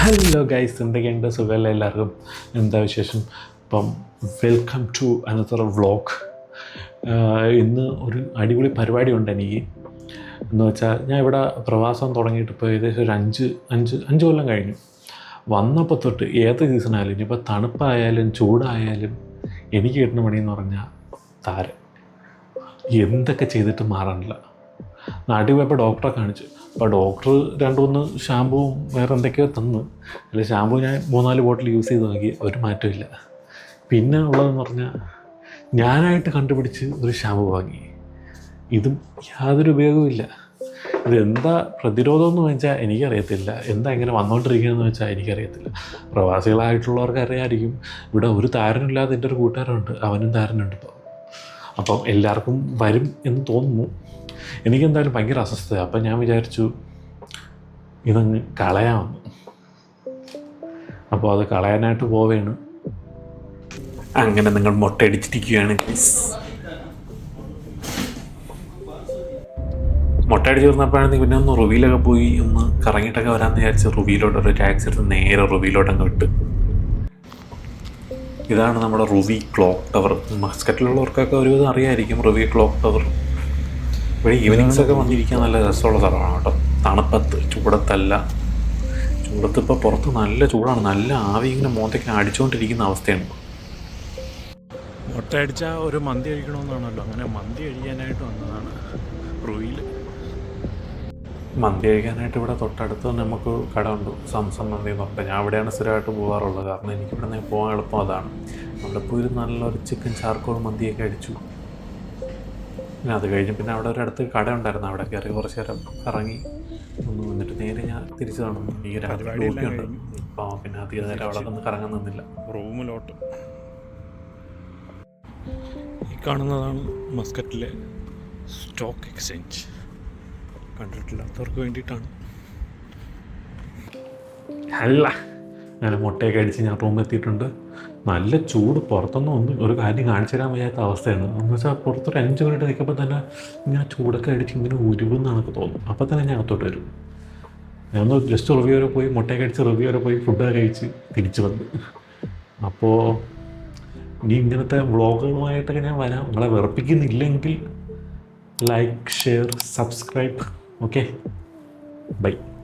Hello guys, എന്തൊക്കെയുണ്ട്? സുഖമല്ല എല്ലാവർക്കും? എന്താ വിശേഷം? അപ്പം വെൽക്കം ടു അനദർ വ്ളോഗ്. ഇന്ന് ഒരു അടിപൊളി പരിപാടി ഉണ്ട് എനിക്ക്. എന്ന് വെച്ചാൽ ഞാൻ ഇവിടെ പ്രവാസം തുടങ്ങിയിട്ട് ഇപ്പോൾ ഏകദേശം ഒരു അഞ്ച് കൊല്ലം കഴിഞ്ഞു. വന്നപ്പോൾ തൊട്ട് ഏത് സീസണായാലും, ഇനിയിപ്പോൾ തണുപ്പായാലും ചൂടായാലും എനിക്ക് കിട്ടുന്ന പണിയെന്ന് പറഞ്ഞാൽ താരൻ. എന്തൊക്കെ ചെയ്തിട്ട് മാറാനില്ല. നാട്ടിൽ പോയപ്പോൾ ഡോക്ടറെ കാണിച്ചു. അപ്പോൾ ഡോക്ടർ 2-3 ഷാമ്പുവും വേറെ എന്തൊക്കെയോ തന്നു. അല്ല, ഷാമ്പു ഞാൻ 3-4 ബോട്ടിൽ യൂസ് ചെയ്ത് നോക്കി, ഒരു മാറ്റമില്ല. പിന്നെ ഉള്ളതെന്ന് പറഞ്ഞാൽ ഞാനായിട്ട് കണ്ടുപിടിച്ച് ഒരു ഷാമ്പു വാങ്ങി. ഇതും യാതൊരു ഉപയോഗവുമില്ല. ഇതെന്താ പ്രതിരോധമെന്ന് വെച്ചാൽ എനിക്കറിയത്തില്ല, എന്താ ഇങ്ങനെ വന്നുകൊണ്ടിരിക്കുകയെന്ന് വെച്ചാൽ എനിക്കറിയത്തില്ല. പ്രവാസികളായിട്ടുള്ളവർക്ക് അറിയാമായിരിക്കും. ഇവിടെ ഒരു താരനില്ലാതെ എൻ്റെ ഒരു കൂട്ടുകാരുണ്ട്, അവനും താരനുണ്ട് ഇപ്പോൾ. അപ്പം എല്ലാവർക്കും വരും എന്ന് തോന്നുന്നു. എനിക്കെന്തായാലും ഭയങ്കര അസ്വസ്ഥത. അപ്പം ഞാൻ വിചാരിച്ചു ഇതങ്ങ് കളയാമെന്ന്. അപ്പോൾ അത് കളയാനായിട്ട് പോവുകയാണ്. അങ്ങനെ നിങ്ങൾ മുട്ടയടിച്ചിരിക്കുകയാണ്. മുട്ടയടിച്ച് തീർന്നപ്പോഴാണെങ്കിൽ പിന്നെ ഒന്ന് റുവിയിലൊക്കെ പോയി ഒന്ന് കറങ്ങിയിട്ടൊക്കെ വരാമെന്ന് വിചാരിച്ച് റുവിയിലോട്ട് ഒരു ടാക്സി എടുത്ത് നേരെ റുവിയിലോട്ടങ്ങ് വിട്ട്. ഇതാണ് നമ്മുടെ റുവി ക്ലോക്ക് ടവർ. മസ്കറ്റിലുള്ളവർക്കൊക്കെ ഒരുവിധം അറിയായിരിക്കും റുവി ക്ലോക്ക് ടവർ. ഇവിടെ ഈവനിങ്സൊക്കെ വന്നിരിക്കാൻ നല്ല രസമുള്ള സ്ഥലമാണ് കേട്ടോ. തണുപ്പത്ത്, ചൂടത്തല്ല. ചൂടത്തിപ്പോൾ പുറത്ത് നല്ല ചൂടാണ്, നല്ല ആവി ഇങ്ങനെ മോന്തയ്ക്ക് അടിച്ചുകൊണ്ടിരിക്കുന്ന അവസ്ഥയാണ്. മുട്ടയടിച്ച ഒരു മന്തി കഴിക്കണമെന്നാണല്ലോ, അങ്ങനെ മന്തി കഴിക്കാനായിട്ട് വന്നതാണ് റുവിയിൽ. മന്തി കഴിക്കാനായിട്ട് ഇവിടെ തൊട്ടടുത്ത് നമുക്ക് കട ഉണ്ട്, സംസം മന്തി എന്ന് പറഞ്ഞിട്ട്. ഞാൻ അവിടെയാണ് സ്ഥിരമായിട്ട് പോകാറുള്ളത്, കാരണം എനിക്കിവിടെ നിന്ന് പോകാൻ എളുപ്പം അതാണ്. അവിടെ പോയി നല്ലൊരു ചിക്കൻ ചാർക്കോൾ മന്തിയൊക്കെ അടിച്ചു. പിന്നെ അത് കഴിഞ്ഞ് പിന്നെ അവിടെ ഒരിടത്ത് കട ഉണ്ടായിരുന്നു, അവിടെ കയറി കുറച്ച് നേരം ഇറങ്ങി ഒന്ന് വന്നിട്ട് നേരെ ഞാൻ തിരിച്ചു കാണുന്നു. എനിക്ക് രാത്രി ഡ്യൂട്ടിയുണ്ട്. അപ്പോൾ പിന്നെ അധികം നേരം അവിടെ നിന്ന് കറങ്ങാൻ നിന്നില്ല. റൂമിലോട്ട് ഈ കാണുന്നതാണ് മസ്കറ്റിലെ സ്റ്റോക്ക് എക്സ്ചേഞ്ച്. കണ്ടിട്ടില്ലാത്തവർക്ക് വേണ്ടിയിട്ടാണ്. അല്ല, ഞാൻ മുട്ടയൊക്കെ അടിച്ച് ഞാൻ റൂമെത്തിയിട്ടുണ്ട്. നല്ല ചൂട്. പുറത്തൊന്നും ഒരു കാര്യം കാണിച്ചു തരാൻ വയ്യാത്ത അവസ്ഥയാണ്. എന്ന് വെച്ചാൽ പുറത്തൊരു 5 മിനിറ്റ് നിൽക്കുമ്പോൾ തന്നെ ഇങ്ങനെ ചൂടൊക്കെ അടിച്ച് ഇങ്ങനെ ഉരുവെന്നാണ് എനിക്ക് തോന്നുന്നു. അപ്പോൾ തന്നെ ഞാൻ അകത്തോട്ട് വരും. ഞാനൊന്ന് ജസ്റ്റ് റിവ്യൂ വരെ പോയി, മുട്ടയൊക്കെ അടിച്ച് റിവ്യൂ വരെ പോയി ഫുഡൊക്കെ കഴിച്ച് തിരിച്ചു വന്ന്. അപ്പോൾ ഇനി ഇങ്ങനത്തെ വ്ളോഗുകളുമായിട്ടൊക്കെ ഞാൻ വരാം. നിങ്ങളെ വെറുപ്പിക്കുന്നില്ലെങ്കിൽ like, share, subscribe. Okay, by.